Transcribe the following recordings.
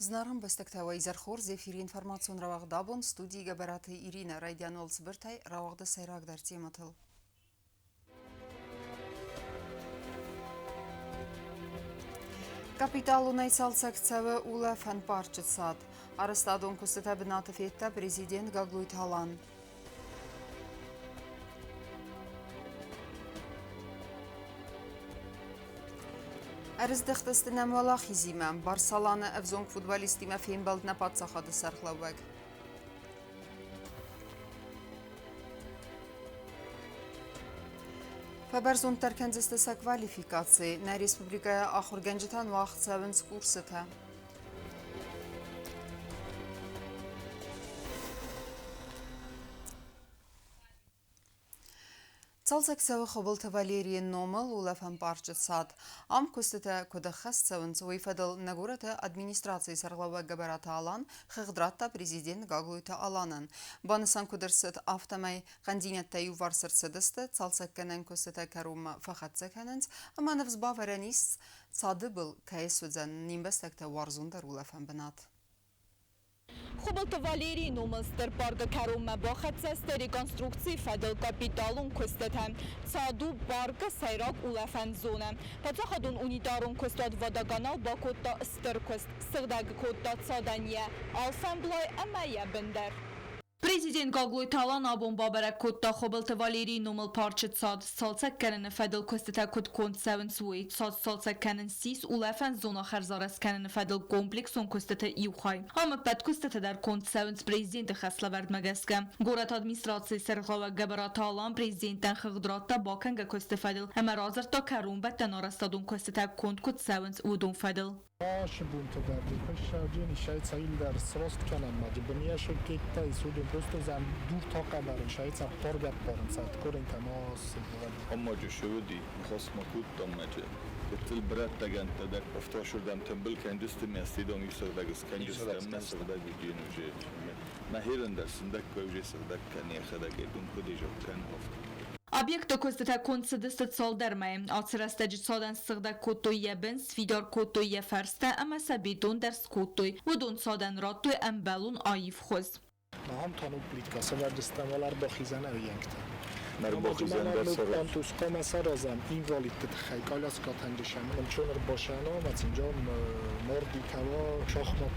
Знарам бестектава изархор зефири информацион равагдабон студии габараты Ирина Райдянол Сбыртай равагда сайрагдар тематыл. Капиталунай салсакцавы ула фан парчы сад. Арыстадон кустыта бинаты фетта президент Гаглуй Талан. Арыздықтыстынам валахи зимам. Барсаланы авзонг футболистима фейнбалдна падсахады сархлаваг. Фабарзон тарканзыстыса квалификации. На республикая Ахурганджитан вахт савынс курсыта. Цалсаксавы хобылты Валерий Номал улафан парчы сад. Ам кустыта кудахас савынс уйфадыл нагурата администрации сарглава габарата алан, хыгдратта президент Гаглуйта аланын. Банысан кудырсыт автомай кандинетта юварсыр сыдысты, цалсакканан кустыта карума фахатсакананс, аманывз баваранис сады был кайсудзан нимбастакта варзундар улафан бинат. Хубалта Валерий Номалстер парга карума бахатсасте реконструкции федел капиталун кустетем. Цаду барга сайрак улафан зона. Пацахадун унитарун кустад вадаганал бакотта стеркуст. Сырдаг котта цадания. Алфамблай амая бендер. Президент Гаглуй Талан абон бабарак котта хобалта Валерий Номал парчет сад салцак канен федел кустета кот конт севен суи сад салцак канен сис улафан зона херзарас канен федел комплексон кустета иухай. Ама пет кустета در конт севен президент خسلورد مگسکه. گورت ادمنستراسی سرخلاو گبرات آلان президентن خغدراتا باکنگ کست فدل. اما رازر تا کرون بت نارستادون کستتا کنت کت سوینس اودون فدل. باشه بونت دردی پشاجینی شاید سایل در سراست کنم مجبوریه شد که تا سودی پست زن دور تا قبرن شاید سر پارگت پارن ساعت کورین تماس اما جو شودی خواست مکود دم مجه بتل برات تگن تدک افتاد شدم تنبل کندست میستی دانی سردگس کندستم نسردگ جینوجه نهیرن در سندک کوجه سردگ کنی خداگه دون کدی جو کن افت Объекта костата концедестат солдармай. Ацерастаджи содан сырда коттой ебен, свидор коттой еферсте, ама сабитон дерс коттой. Удон содан роттой амбалун аив хоз. هم تانو پلیتکا سوردستم ولر با خیزن او ینکتا با خیزن در سرش توس قام سرازم این والیت تخیل کالاس کاتنجشم من چون باشن آمد اینجا مردی کوا شاخمت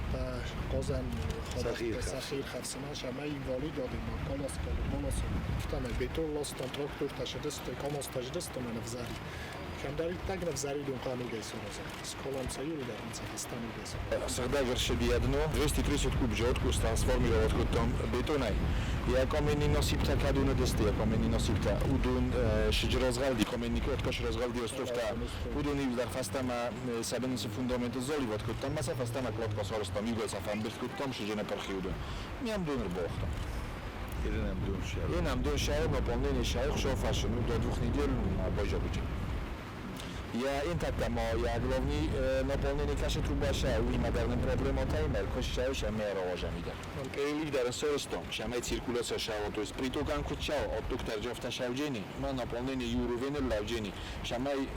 قازن سخیر خرسناش همه این والی دادیم کالاس کالا بالاس گفتم بیتور لاستان تراکتور تشدست کاماس تشدست من افزاری کم دارید تگ نفزاری دون قانون گیسون روزه سکولام سایول در این سخستانی گیسون Сагда вершеби одно 230 куб жот куста сформировать кутом бетонай. Я камени носипта кадуна десте, я камени носипта удун шижразгалди, камени коткаш разгалди островта. Удун ивдар фастама сабенс фундамент золи вот кутом, маса фастама клотка сорста мигол сафам бит кутом шижена пархиуда. Мям дунер бохта. Инам дун шаир наполнение шаир шофашну до 2 недель божа будет. Я интактама, я главный наполнение каши трубаша, у има дарны проблема таймер, кошчаю шамера ожамида. Пейли дар сорстом, шамай циркуляция шаво, то есть притокан кучао, от доктор Джофта шавжени, ма наполнение юровене лавжени, шамай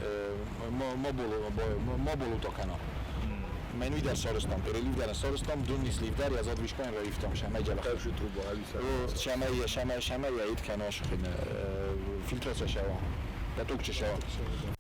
моболу токана. من وی در سارستان پرلیف در سارستان دون نیست لیف در یازاد ویشکان را ایفتم شمای جلخ خرشت رو با علی شمای یایید کناش خیلی فیلتراسه شوا دتوکچه شوا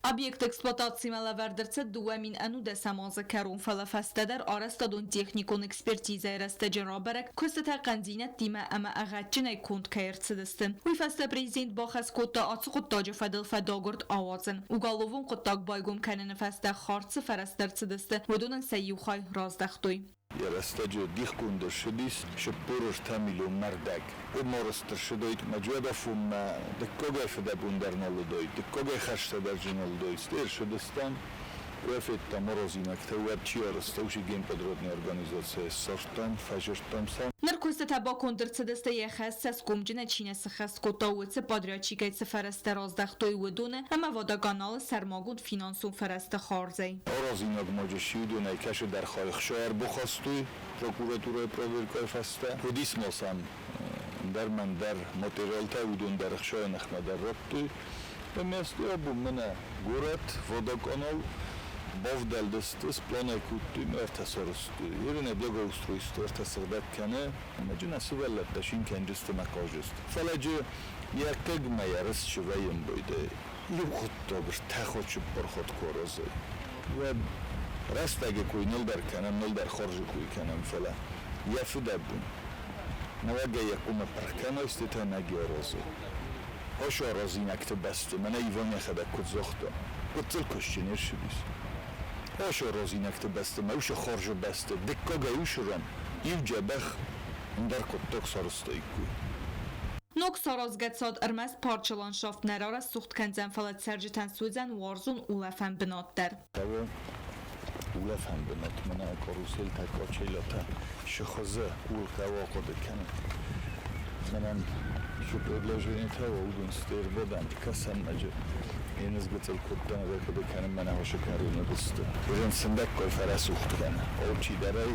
Объект эксплуатации малавердерце дуамин ануде самаза карун фалафасте در آرستادون تکنیکون اکسپرتیزه رستجن را برک کستتا قندینت دیمه اما اغتچنه کند کهرتسدستن. وی فسته پریزیند باخز کتا آتس قطاج فدل فداگرد آوازن. وگالوون قطاق بایگم کنن فسته خارتس فرسترتسدسته ودونن سیوخای رازدختوی. Я растаджу дихкундер шедис, щоб порош тамілу мардак. Уморостер шедойт маджуеда фумма, деккога феда бундер налудойт, деккога хашта дарджи налудойт. Стер шедестан, уефетта морозинак, те уебчиарста, уши геймподродная организация сортан, фажертамсан. Наркостата با کندرتسدسته یه خست از کمجنه چینه سخست کتا ویتس پادریاچیگه فرست رازدختوی ودونه اما وادا گانال سرماگون فینانسون فرست خارزی. آرازیناک ماجه شیودونه کش در خایخ شایر بخواستوی پروکوراتورای پروورکای فسته. خودیس ماسم در من در ماتریالتا ودون در خشای نخمه در ربطوی. به میستی آبو منه گورت وادا گانال Bovdaldestes planekuttu ertasorostu. Yerine blogoustroistu ertasırdatkane amacına sıvırlatta şinkenciste makajist. Falacı yakagma yarıs şivayım buydu. Yukhutto bir tahoçup borxot korozu. Ve rastage kuy nildar kanam nildar xorju kuy kanam fala. Yafuda bun. Navaga yakuma parkano istitana giorozu. Hoşo rozinakte bestu. Mene ivonya khada kudzoxto. Kutzil koşçinir şibis. Hoşo rozinakte bestu. Mevşo xorju bestu. Dikkoga uşuram. Ivcebekh. Ndar kuttok sarustoyku. Նոք սորոզգեցոտ ըրմես պարչը լանշաֆտներարը սուխտ կենձեն վալետ սերջիտեն սույձեն ուարզուն ուլեֆեն բնոտտեր։ Tabii ulefem binat mena korusel ta koçelata şıxızı ulkava qodıkan. Menem şu предложение того удун стер водан касан мажы. Eniz gıtıl kuttan ve qodıkan mena hoşu karını bıstı. Birin sındak koy faras uxtkan. Olçi daray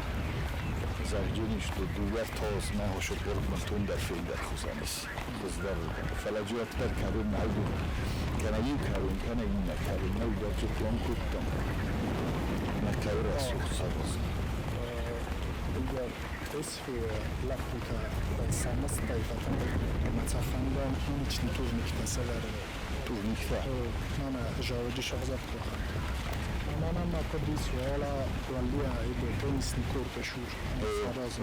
zahcın işte duvar toz ne hoşu korkman tundar filder xuzanis. Kızlar falaciyatlar karın aldı. Kana iyi karın kana yine karın ne udarcı plan kuttan. Nakavra suxsavız. Eğer tesfi lakıta sanmaz tayfatan matafandam onun için turnike sever. Turnikfa. Nana javcı şahzat kuhan. Nana ma kodis wala walia ibe tenis nikor peshur. Faraz.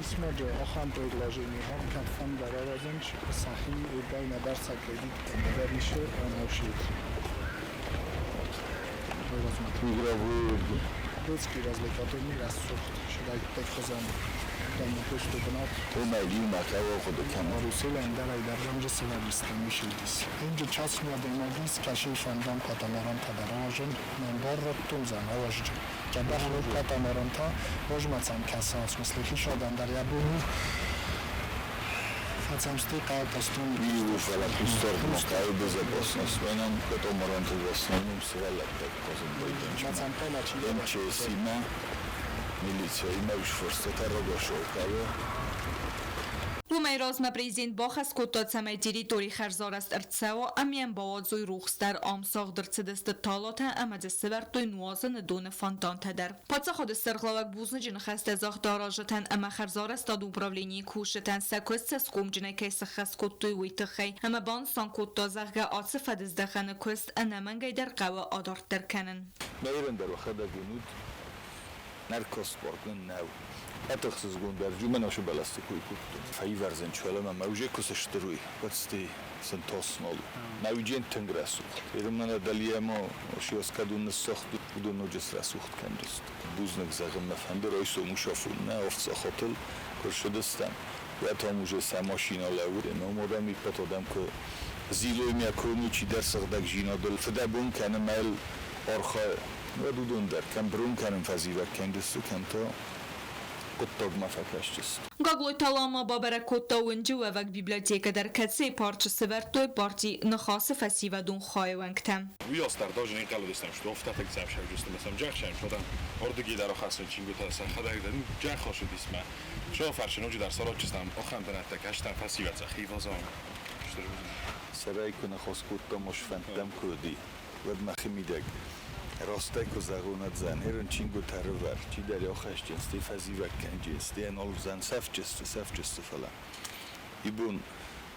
İsmaca axan предложение ham kafan darazınç sahi beyne dersak edip modernische anavşit. Игровые. Детский развлекательный рассух. Ширай текхозан. Там пусту бнат. Умайли макаво qodıkan. Rusel endaray darjamja severlistan mishildis. Inja chasmia demagis kashi fandam katamaran tadarajın. Membar rottum zan avajj. Jabah katamaran ta vojmatsam kasas misliki shodan daryabunu. Facamsti qaatastun. Iu fala pustor mostai bezabosnos. Venam kotomorantu vesnum svelakta kozum boydenç. Matsam penachi. Demçe sima militsiya imavş forseta rogoshokavo. Ռումեյրոզմը պրեզինտ բոխս կոտոցամե տիրիտորի խերզորաստ ըրցեո ամիեն բողոձույ ռուխստար ամսող դրցդստը տալոթը ամաձը սվերտույ նուազը նդունը ֆանտան թեդեր։ Պացախոդը սրղլավակ բուզնը ջնխեստ է զաղ դարաժըտեն ամա խերզորաստ ադու ուպրավլինի կուշըտեն սակոս սսկում ջնե կեսը խեսկոտույ ուիթը խեյ ամա բան սանկոտո զաղգա ացը ֆադզդախանը կուստ անամանգայ դեր qavı adart derkənin։ Meyrender o xada günüt narkosportun nav. Atıqsız gönder cümən aşı balastik uykuttu. Fayı verzen çöleme mevce kusıştırıy. Batsti sen tosnol. Mevcen tengresu. Erimnana daliyemo oşiyos kadun soxtu budun ojes rasuxt kendist. Buznak zagım efendir oyso muşafun ne ofsa hotel kurşudistan. Ve tamuje sa maşina lavur. Nomodam ipet odam ki ziloy miakronu çi dersagdak jinadol. Fedabun kanem el orxa ve dudun der. Kem brun kanem fazivak kendisti kento. Կոտտոգմա ֆակաշճս Գագլոյ տալամա բաբերը կոտտավնջու ավակ բիբլիոտեկա դար կացի պարչը սվերտոյ պարտի նխասը ֆասիվադուն խայվանքտեմ Виостар даже не калудистам, что в татек замшав жустам сам жахшам, что там ордуги дар охасын чингута сан хадагдан жахошуд исма. Что фаршинуджи дар сорочистам охан данатак аштам фасиваца хивазон. Что Сарай куна хоскутта мошфантам куди. Вад махимидаг. Ростайко загонат зан ерон чингу тарвар чи дали охашчен сти фазивак канжен сти анол зан сафчест фала ибун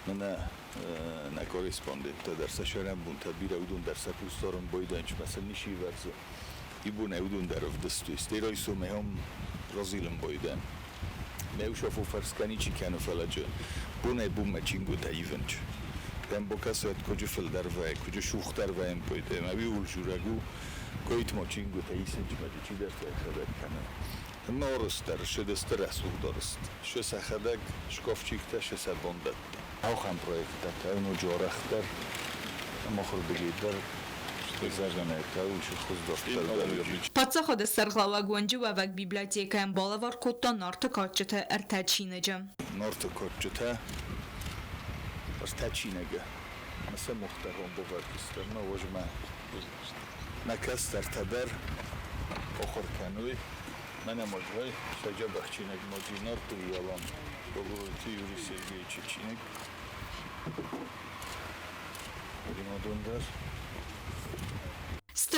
на корреспондент дар сашарам бун табира удун дар сапусторон бойданч масал ниши варзо ибун удун дар вдсту стерой су мехом розилм бойдан меушафу фарскани чи кану фаладжо бун бум чингу та ивенч Dem bokasot kujufil darvay kuju shuxtar vaym poyde mavi ulshuragu koit mochingu ta isench mati der khadak kana norostar shedestar asugdorst sho sakhadak shkofchikta shesabondat auxan proyektda taynu joraxtar moxrbigidar Bezajanaeta uși xuzdortar. Պատսախոդը սրղլավագոնջու ավակ բիբլիոտեկայն բոլավար կոտտա նորթը կոչջը ըրթաչինեջը Norte koçuta Stacinaga. Mesela muhtarım bu vakitlerine hocama nakastar taber okurkanıy. Mene mojvay şaca bakçinek mojinar tu yalan. Bolurti Yuri Sergey Çiçinek. Rimodondar.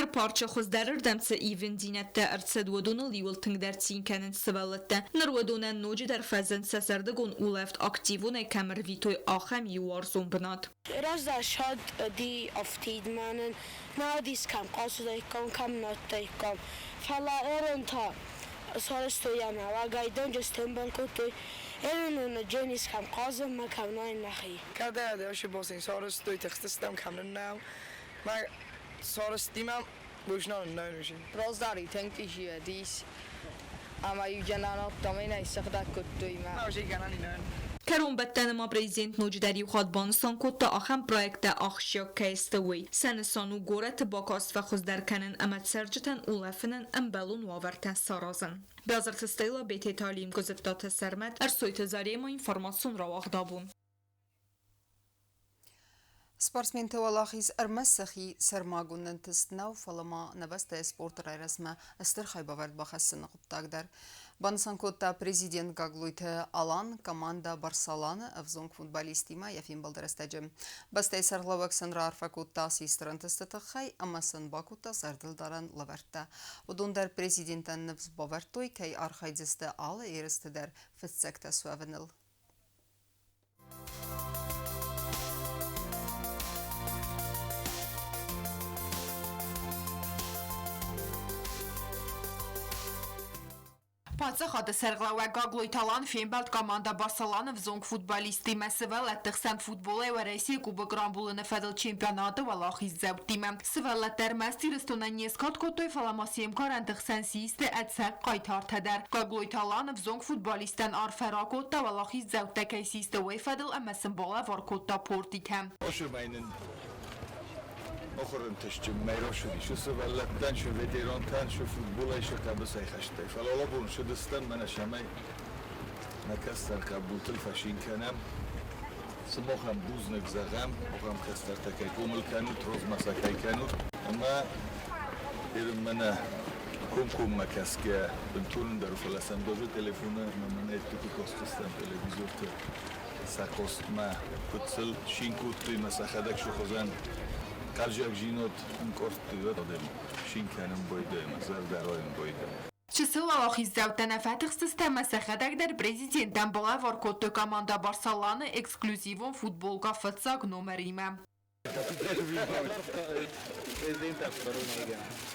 Ster parça xuzdarer demse even dinette ertsedwaduna liwilting der tsinkenen svelette. Nerwaduna noji der fazen seserdgun uleft aktivune kamer vitoy achem yuarzum bnat. Razda shad di aftidmanen nadis kam qasudaykom kam nottaykom. Fala eronta sarastoyana vagaydan jestembalkotoy Erenuna Janis kam qazım ma kam nain nahi. Kada da şu bosin sarastoy textistem kamnen now. Ma sarastimam bujnan nönüşin. Rozdari tänkte ich hier dies. Ama yujananot tamina istakhdat kutuyma. Ma şey ganani nön. Karon bettenema prezident nojdari xadbanistan kotta axam projekte axşya kaystewi. Senisanu goret bakas ve xuzderkenen emet serceten ulefinen embelun waverten sarazın. Bazart stayla BT talim gözeftat sermet ersoyt zarema informasyon rawagdabun. Спортсменте Валахис Эрмесахи Сермагунен Тестнау Фалама Небесте спорт райрасма Эстерхай Баверд Бахасын Гуптагдер. Бансанкотта президент Гаглуйте Алан команда Барселона авзонг футболистима Яфин Балдерестеджем. Басте Сарлавак Сенра Арфакутта Систрантестетахай Амасын Бакутта Сардылдаран Лаверта. Удундер президентен Невз Бавертой Кай Архайдзесте Ала Эрестедер Фетсекта Суавенил. Պատսախադը սերղլավագագլոյ տալան ֆիենբալտ կամանդա Բարսալանը վզոնք ֆուտբալիստի մեսվել այդտեղ սանդ ֆուտբոլ է վարեսի կուբը գրամբուլը նվեդել չեմպիոնատը վալախի զեվտիմը սվելը տերմեստի ռստոնան եսկատ կոտոյ վալամասի եմքար այնտեղ սենսիստը այդսակ կայթար թեդար գագլոյ տալանը վզոնք ֆուտբալիստան արֆերակոտը վալախի զեվտեկայսիստը վեյֆեդել ամեսն բոլա վարկոտա պորտիքը آخرین تشجم میرا شدی شو سوالتن شو ویدیران تن شو فوتبال شو قبل خشته فلالا بون شو دستن من شمای نکستر قبول تلفشین کنم سماخم بوز نگذارم آخرم کستر تکی کومل کنو تروز مساکی کنو اما دیرم من کم مکس که بنتون در فلسطین دوزو تلفونه من ایتو کاستستم تلویزیون ت ساکست ما کتسل شینکوت توی مساخدک شو خزن Каждый жінот інкорпортує додому. Шинканем бойдем, завдароем бойдем. Чисел алахи завтана фатих система сахадагдер президентан бола варкотто команда Барселона эксклюзивон футболка фатсак номериме.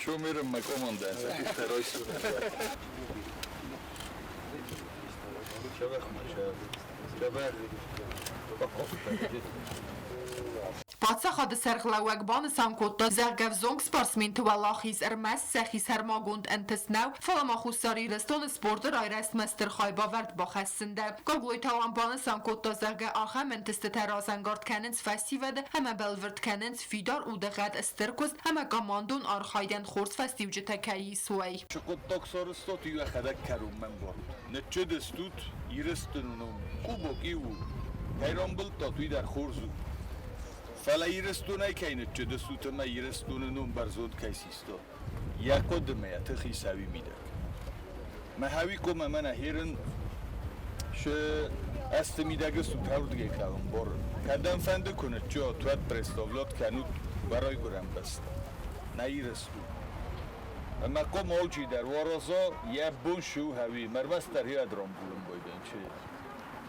Що миром ма команда, второй суд. Պատսախադը սերղլավակ բանը սանկոտտա զեղգավ զոնք սպարսմին թվալախիս ըրմես սեխիս հերմագունդ ընտսնավ վալամախուսարի ռստոնը սպորդր այրաստ մստր խայբավարդ բախասսնդը կոգլոյ թալան բանը սանկոտտա զեղգա ախեմ ընտստը թերազանգարդ կենենց ֆեստիվեդը həmə բəlվրդ կենենց ֆիդար ու դղատ ստրկոս həmə կամանդուն արխայդեն խորց ֆեստիվջը թեկայի սուայ Շկոտոք սորստոտ ու ախադակ կարում mən var. Նեչե դստուտ իրստնում կուբոկի ու հայրոմբլ տոտուի դար խորզու فلا يرستونای کینه چه دستوت ما يرستونون برزود کیسیستو یا قدم یا تخی سوی میده ما هاوی کم من هیرن ش است میده گستو تاورد گیکارم بار کدام فنده کنه چه توات پرستولات کنود برای گرم بست نیرستو اما کم آلچی در وارزا یا بونشو هاوی مرمستر هی ادرام بولم بایدن چه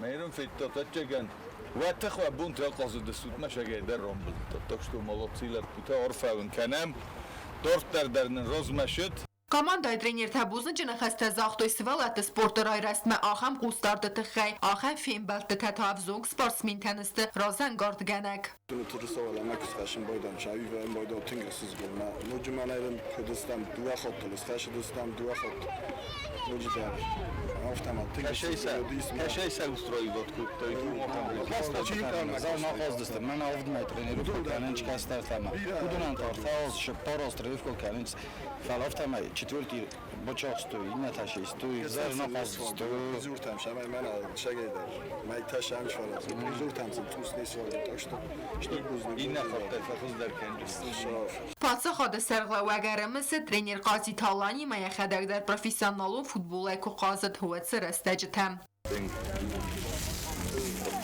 میرم فیتات چگن وقتی خواهد بون تا قاضی دستود مشاگه در رامبل تاکشتو مالاتیلر بوده عرفاون کنم دارت در راز مشد Կամանդայ տրեներ թաբուզը ջնխստը զաղտոյ սվալատը սպորտր այրաստմը ախամ կուստարտը տխայ ախամ ֆիմբալտը թաթավզոնք սպարսմին թենստը ռոզան գարդ գանակ Turistova makis khashin boydam shavi va boydo tingasiz bo'lma. Nojumanayim Kurdiston duva xotlis, Khashidiston duva xot. Nojidar. Avtomat Кашайся устроил вот то и Naqozdistim. Men avdimay trenerlik qilganim chiqastartama. Budunan tartaz shporoz trenerlik qilganim falaftamay четвертый бочок стоит, не таши стоит, зар нaqozdistim. Zurtam shamay mana shagayдар. May tasham shfaraz. Zurtam tus nesvol. Так что این نخواهد فخوز در کنجست Պատսը խադը սերղլավագարը մսը տրեներ qazի թալանի մայա խադակ դար պրոֆեսիոնալուն ֆուտբոլ այկու qazıt հուացը ռստաջը թեմ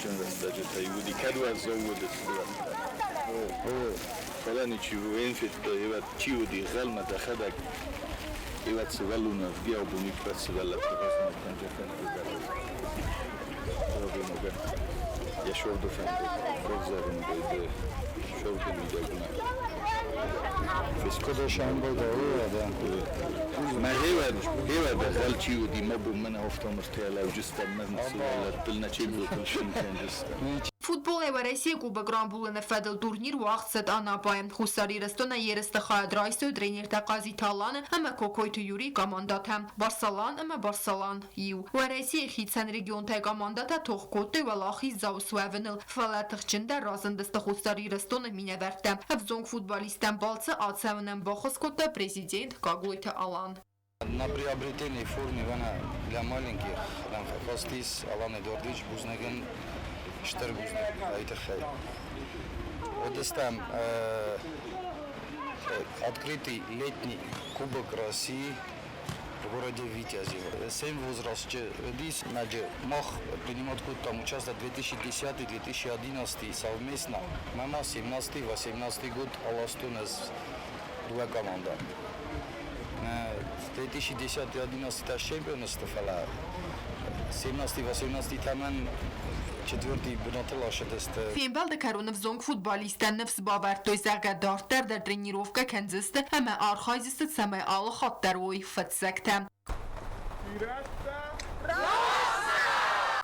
چند رستجه تایودی کدو از زنگو دستورم فلان يشوفوا ينفت يبقى تشيو دي غلمة تاخدك يبقى تسغلونا في جاو بنيك بس غلط بس ما كان جفن في ذلك ربي مجد يشوف دفن بزار من شوف الميدانا كده شان بيضاوي هذا ما هي دخل تشيو دي مبو منها وفتهم ارتيالا وجستا من سوالات بلنا شيبو كل شيء كان جستا Ֆուտբոլ Էվարեսիի կուբը բուլն է ֆեդել տուրնիր ու աղցետ անապայեմ խուսարի ռստոնը երստը խայադրայսու դրենիր տակազի թալանը հմը կոկոյթու յուրի կամանդաթեմ Բարսալան հմը Բարսալան իու Էվարեսիի խիցեն ռեգիոն թե կամանդաթա թող կոտե վալախի զաուսու էվնլ ֆալատխ չնդը ռազնդստը խուսարի ռստոնը մինևերտը հվզոնք ֆուտբոլիստեն բալցը ացավնեն բոխս կոտը պրեզիդենտ Կագլույթը Ալան На приобретении формы для маленьких Рамфакостис, Алан Эдуардович Бузнеген, Штергузник, Айтахай. Вот там открытый летний Кубок России в городе Витязево. 7 возраст, здесь мог принимать там участвовать 2010-2011 совместно. Мама 17-18 год Аластунес, два команда. 2010-2011 чемпионство фала 17-18 таман четвертый бунатла шедест. Финбал декарунов зонг футболистен нефс бавертой загадартер der тренировка кензесте хаме архайзесте саме ал хаттерой фетсекте.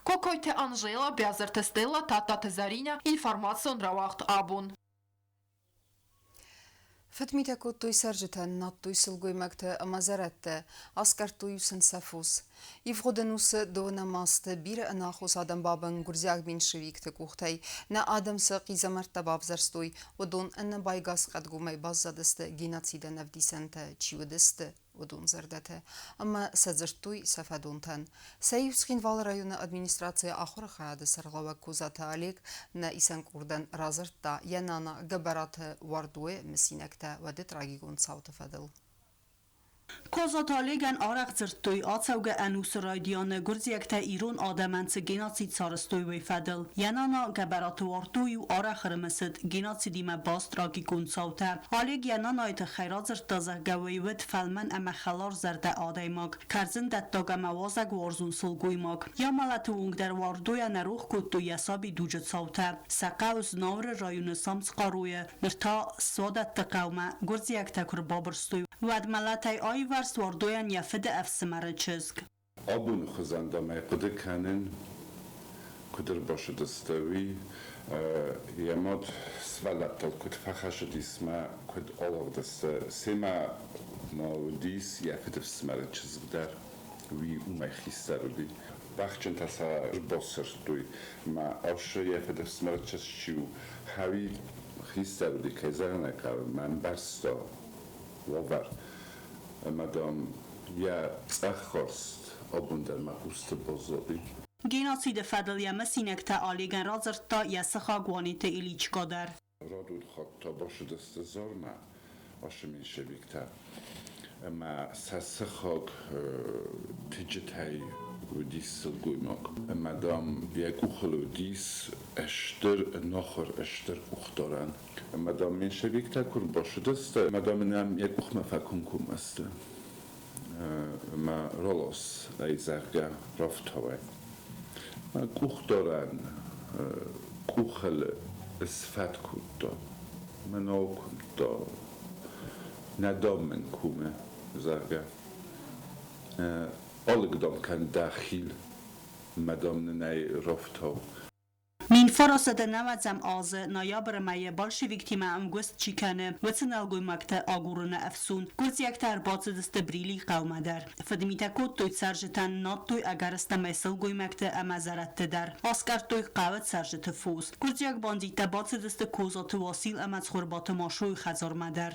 Кокойте Анжела Бязерте Стелла Тата Зарина информацион равахт абун. فتميتكو توي سرجتن نات توي سلغوي مكت امازرت اسكر توي سنسفوس يفغدنوس دونا ماست بير اناخوس ادم بابن غرزياك بين شويك تكوختي نا ادم سقي زمرت بابزرستوي ودون ان بايغاس قد غومي بازدست جيناتسيد نفديسنت تشيودست ودون زردته اما سزرتوي سفدونتن سيوسخين вал района администрация ахор хад сарлава кузата алек на исанкурдан разрта янана габарат вардуе месинекта ваде трагикон саутфадл Kozataligen araqzırttoy atsavga anus raydiyane gurziyekte İran adamantı genatsid sarıstoy fedel. Yanana gabaratu artoy u araqırmısıd genatsidime bas tragikon savta. Aleg yanana ayta xeyrazırt zahgavayvet felmen ama xalar zerde adaymak. Karzın dattaga mavazag warzun sulguymak. Yamalatu ungder wardoya naruh kuttu yasabi dujet savta. Saqaus navr rayonu sams qaruye. Nirta sadat taqawma gurziyekte kurbabrstoy. Vadmalatay ayvars wardoyan yafide efsimare çizg. Abun xızandamay qıdı kanin kudur başı dıstavi yamad svalattal kud faxaşı disma kud olavdası sema naudis yafide efsimare çizgdar vi umay xistarudi baxçın tasa bosırduy ma aşı yafide efsimare çizçiu havi xistarudi kezarna kar man barsto wavar Madame, ja, Zachhorst, obunder ma uste bozodi. Genocide fedel ya mesinekte aligen razırtta ya sıxagwanite iliçkader. Radul hatta başı deste zorna, aşı menşevikte. Ama sasıxag ticitay udis sılguymak. Madame, yek uxlu udis eştir, noxor eştir uxtoran. Madame menşevikte kur başı deste. Madame nam yek uxma fakun kumaste. Ma rolos ayzarga raftove. Ma kuxtoran kuxel sfat kutto. Manokunto. Nadomen kume zarga. Olgdom kan dakhil madame nay raftov. Min فرصت نوازم آز نایابر مایه بالشویک تیم ام گوست چیکنه و تنالگوی مکته آگورن افسون گوز یکتر باز دست بریلی قومه در فدمیتا کود توی سرجتن نات توی اگر است میسل گوی مکته امازرت در آسکر توی قوت سرجت فوز گوز یک باندیتا باز دست کوزات واسیل امز خوربات ماشوی خزار مدر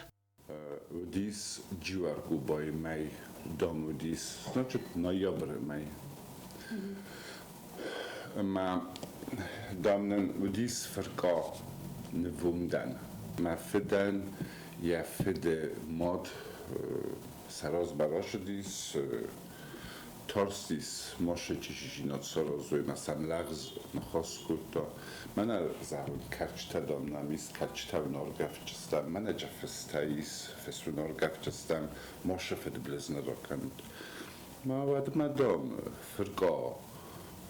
Udis dziwarku boj mej dom udis, znaczy nojabre mej. Ma damnen udis verka nwumdan. Ma fidan ja fide mod saraz barash udis Torsis, Moshe Chichinot Sorozo, Masam Lagz, Nahoskuto, Mana Zarun Karchtadom Namis, Karchtav Norgafchestam, Manager Festais, Fesun Norgafchestam, Moshe Fedblesnerokant. Mawad Madom, Fergo,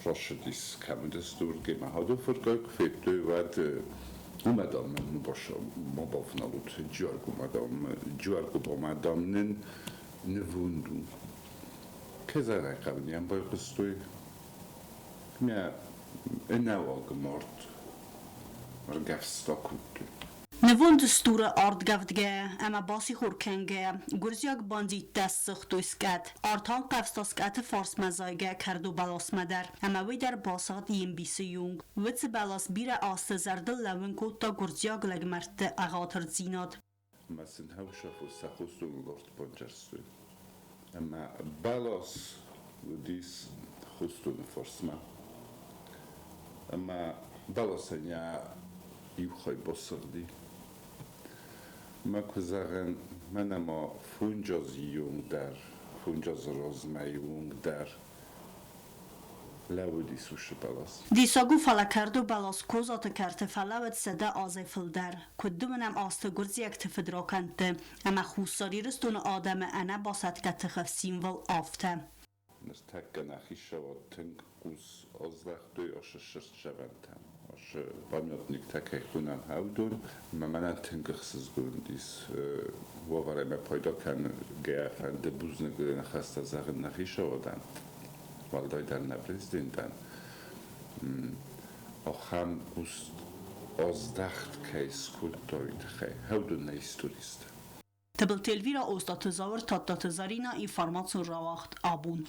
Roshadis, Kamendesturge, Mahado Fergo, Fetu, Wad. Madam, Mobovnalut, Giorgo, Madam, Nevundu. Kezara Kavnian Boykostui. Mia Enawag Mort. Orgavstokutu. نوند ستور آردگفتگه اما باسی خورکنگه گرزیاک باندی دست سختویسکت آرتان قفستاسکت فارس مزایگه کردو بلاس مدر اما وی در باسات یم بیسی یونگ ویت بلاس بیر آست زردل لونکو تا گرزیاک لگمرت اغاتر زیناد مسن هوشاف و سخوستون لورد بانجرستوی اما بلاس دیس خوستون فارسما اما بلاس انیا یوخای بسردی ما کزارن من ما فونجاز یونگ در فونجاز رازمه یونگ در لودی سوش بالاس دیساگو فلا کردو بالاس کوزات کرت فلاوت صدا آزفل در کدو منم آست گرزی اکت فدراکنت اما خوصاری رستون آدم انا باسد کت خفسین ول آفته نستک نخی شود تنگ قوز آزلخدوی آش شرط شوندن آش بامیاتنیک تکه خونن هودون من تنگ خسز گوندیس وارای ما پیدا کن گیافن دبوز نگرین خسته زغن نخی شودن والدای در نبریز دیندن آخام قوز آزدخت که اسکول داید خی هودون نیستوریست تبل تلویرا استاد زاور تات زارینا اینفارماسیون راوخت آبون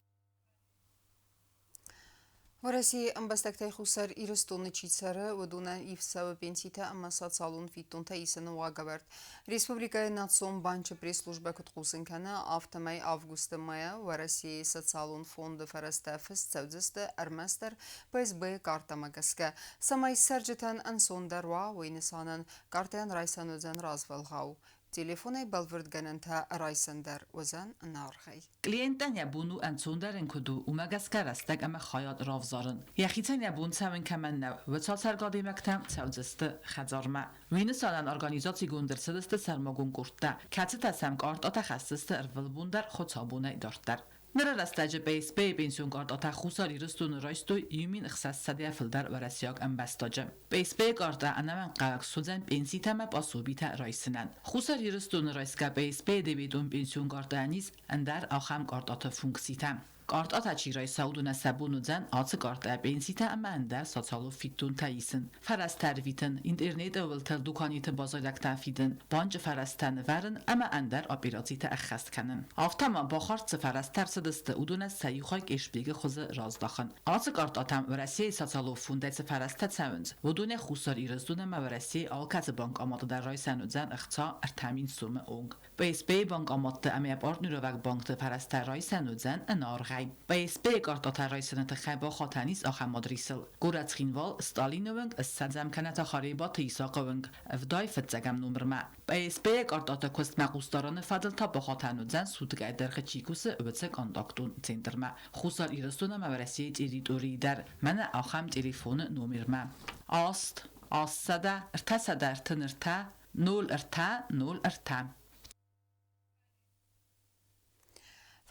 В России амбастактай хусар ирыстуны чицары удуна ивсавы пенсита аммасат салун фиттунта исаны уагабард. Республика национ банчы пресс-служба куткусынкана автомай августа мая в России социалун фонды фарастафыс цаудзысты армастер ПСБ карта магаска. Самай сарджитан ансондар ва уйнисанан картаян райсанудзан развалгау. Телефоны балвырдгананта райсандар وزن نارخی. کلینتان یبونو انسوندرن کدو اومگسکر استگ اما خیاط رافزارن. یخیتن یبون سوین کمن نو و تا سرگادی مکتم سوزست خزارمه. وین سالن ارگانیزاتی گوندر سدست سرماگون گرده. کتی تسم کارت آتخصصت ارول بوندر خودسابونه دارتر. نرى رستاج بيس بي بنسيون كارت أتا خوصاري رستون رايستو يومين إخصاص سديا فلدر ورسياق أمبستاجم. بيس بي كارت أنا من قاق سوزن بنسي تما باسوبيتا رايسنن. خوصاري رستون رايسكا بيس بي دبيدون بنسيون كارت أنيز أندر آخام كارت أتا فونكسيتم. کارت آتچیرای سعودون سبون زن آت کارت بنسیتا اما اندر ساتالو فیتون تایسن فرستر ویتن اینترنت اولتر دکانیت بازارک تفیدن بانج فرستن ورن اما اندر آپیراتیت اخست کنن آفتما با خارت فرستر سدست اودون سیخای کشبیگ خوز رازداخن آت کارت آتم ورسی ساتالو فوندت فرستت سوند ودون خوصار ایرزدون مورسی آلکت بانک آماده در رای سنوزن اختا ارتامین سوم اونگ بیس بی بانک آماده اما پارتنر وک بانک فرستر رای سنوزن انار بیس بی کارت رایسنت خیبا خاتنیس آخر مدرسل گورت خینوال استالینوونگ استزم کنت خریبات ایساقوونگ افدای فتزگم نمبر ما بیس بی کارت کست مقوستاران فضل تا با خاتنو زن سودگای درخ چیکوس اوبتسک انداکتون سنتر ما خوصار ایرستون مورسی تیریدوری در من آخم تلفون نمبر ما آست سده ارتا سده ارتن ارتا نول ارتا نول ارتا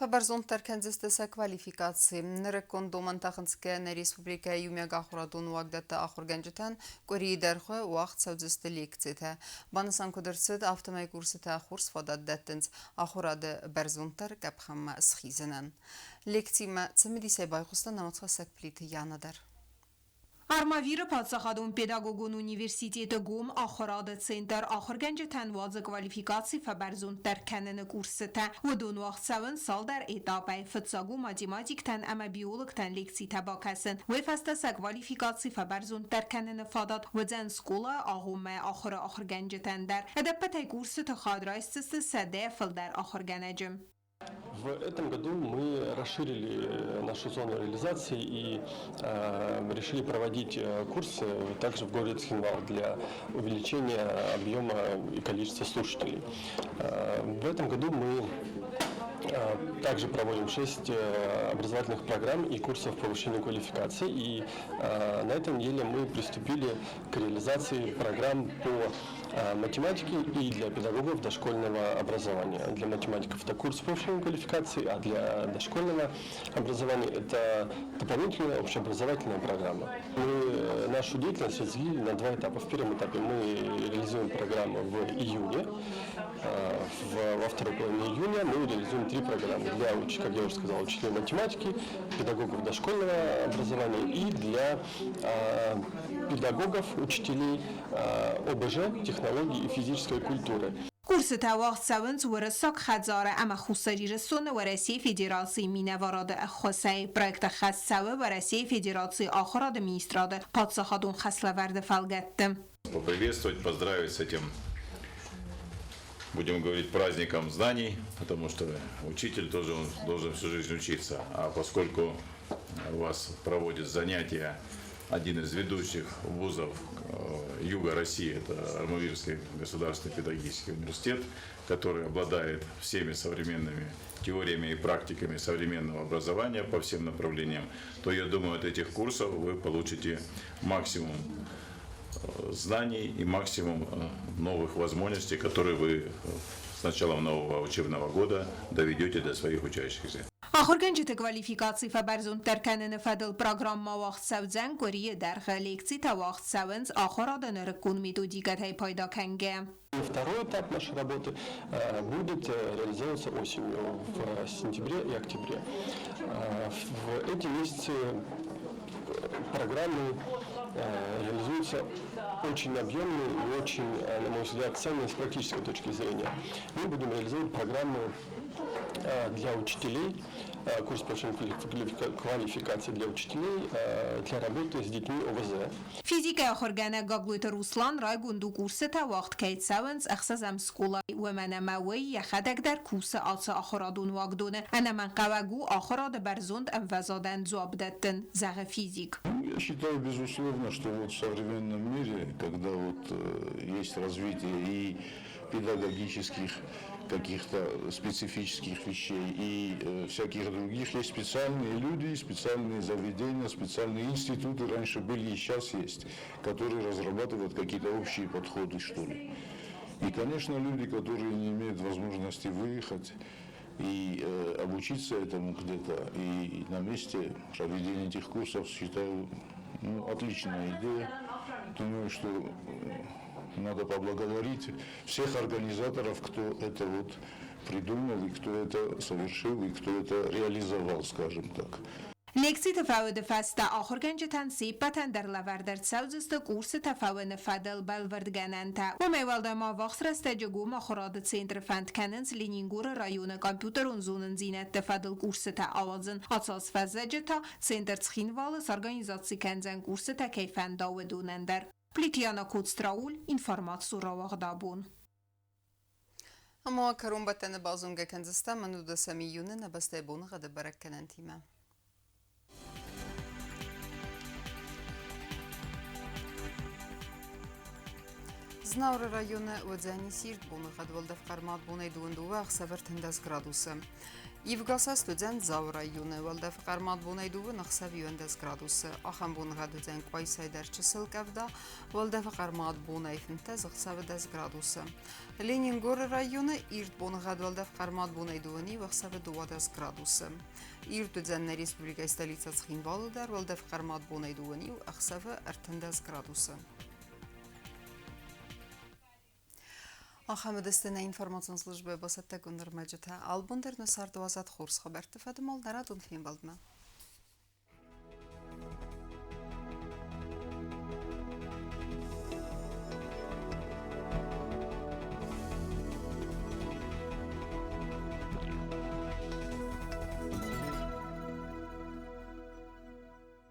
Фабарзонтар кандидатса квалификации нерекондоман тахынская на республика юмяга хурадун вагдата ахурганжатан кори дархо вақт саудзысты лекцията. Банасан кудырсыд автомай курсыта хурс фадат даттынц ахурады барзонтар капхамма схизанан. Лекцима цемедисай байхуста наматха сакплиты янадар. Армавир подсахадун педагогун университета гум ахорад центр ахорганж танваз квалификации фабарзун در کنن کورستا و دون وقت سوان سال در اتابه فتساگو ماتематик تن اما بیولوگ تن لیکسی تبا کسن و فستا سا کوالیفیکاسی فبرزون در کنن فادات و زن سکولا آغومه آخرگنج تن در ادبت کورستا خاد رایستست سده فل در آخرگنجم. В этом году мы расширили нашу зону реализации и решили проводить курсы также в городе Цхинвал для увеличения объема и количества слушателей. В этом году мы также проводим 6 образовательных программ и курсов повышения квалификации. И на этой неделе мы приступили к реализации программ по математике и для педагогов дошкольного образования. Для математиков это курс повышения квалификации, а для дошкольного образования это дополнительная общеобразовательная программа. Мы нашу деятельность разделили на 2 этапа. В первом этапе мы реализуем программу в июне. Во второй половине июня мы реализуем 3 программы для, как я уже сказал, учителей математики, педагогов дошкольного образования и для педагогов, учителей ОБЖ, технологий и физической культуры. کورس تواخت ورساق خزاره اما خوصری رسون ورسی فدراسي مینواراد خصي проекта خصوه ورسی فدراسي آخراد министрады подсахадун хаславарда фалгаттым. Поприветствовать, поздравить с этим, будем говорить, праздником знаний, потому что учитель тоже должен всю жизнь учиться. А поскольку у вас проводит занятия один из ведущих вузов Юга России, это Армавирский государственный педагогический университет, который обладает всеми современными теориями и практиками современного образования по всем направлениям, то я думаю, от этих курсов вы получите максимум знаний и максимум новых возможностей, которые вы с началом нового учебного года доведете до своих учащихся. آخرگنج کوالیفیکاسی فبرزون ترکنن فدل پروگرام ما وقت سوزن گوری درخ لیکسی تا وقت سوزن آخر آدن رکون میدو دیگت های پیدا کنگه. Второй этап нашей работы будет реализовываться осенью, в сентябре и октябре. В эти месяцы программы реализуются очень объемные и очень, на мой взгляд, ценные с практической точки зрения. Мы будем реализовывать программы для учителей, курс повышения квалификации для учителей, для работы с детьми ОВЗ. فیزیک آخرگنه گاگلویت روسلان رای گندو کورس تا وقت کیت ساونز اخسازم سکولا و من موی یخدک در کورس آتس آخرادون واگدونه انا من قواگو آخراد برزوند ام وزادن زواب دادن زغ فیزیک. Я считаю, безусловно, что вот в современном мире, когда вот есть развитие и педагогических каких-то специфических вещей и всяких других, есть специальные люди, специальные заведения, специальные институты, раньше были и сейчас есть, которые разрабатывают какие-то общие подходы, что ли. И, конечно, люди, которые не имеют возможности выехать и обучиться этому где-то, и на месте проведения этих курсов, считаю, отличная идея. Думаю, что надо поблагодарить всех организаторов, кто это вот придумал, и кто это совершил, и кто это реализовал, скажем так. لیکسی تفاوت فستا آخرگنج تنسیب بتن در لوردر سوزست کورس تفاوت فدل بلوردگننتا و میوالد ما وقت رستجگو مخوراد سنتر فند کننز لینینگور رایون کامپیوتر اونزونن زینت تفادل کورس تا آوازن اساس فزجه تا سنتر تخینوال سارگانیزاتسی کنزن کورس تا کیفن داودونن در پلیتیانا کودستراول اینفارماتسو را وغدابون. اما کرون بتن بازونگه کنزستا منو دا سمیونه نبسته بون غده برکنن تیمه. Знаура районы Одзани Сирт буны гадвалда фқармат буны дуындуы ақсавар тіндаз градусы. Ивгаса студент Зау районы валда фқармат буны дуы нақсав юндаз градусы. Ахан буны гадудзен қой сайдар чысыл кавда валда фқармат буны финтаз ақсавадаз градусы. Ленингор районы Ирт буны гадвалда фқармат буны дуыни вақсавы дуадаз градусы. Ирт Одзанна республика столица Цхинвалудар валда фқармат буны дуыни ақсавы артындаз градусы. Ахамедестена информационная служба басатта гундер маджета албундер носар 20 хурс хабар тфадмал нарадун фин балдма.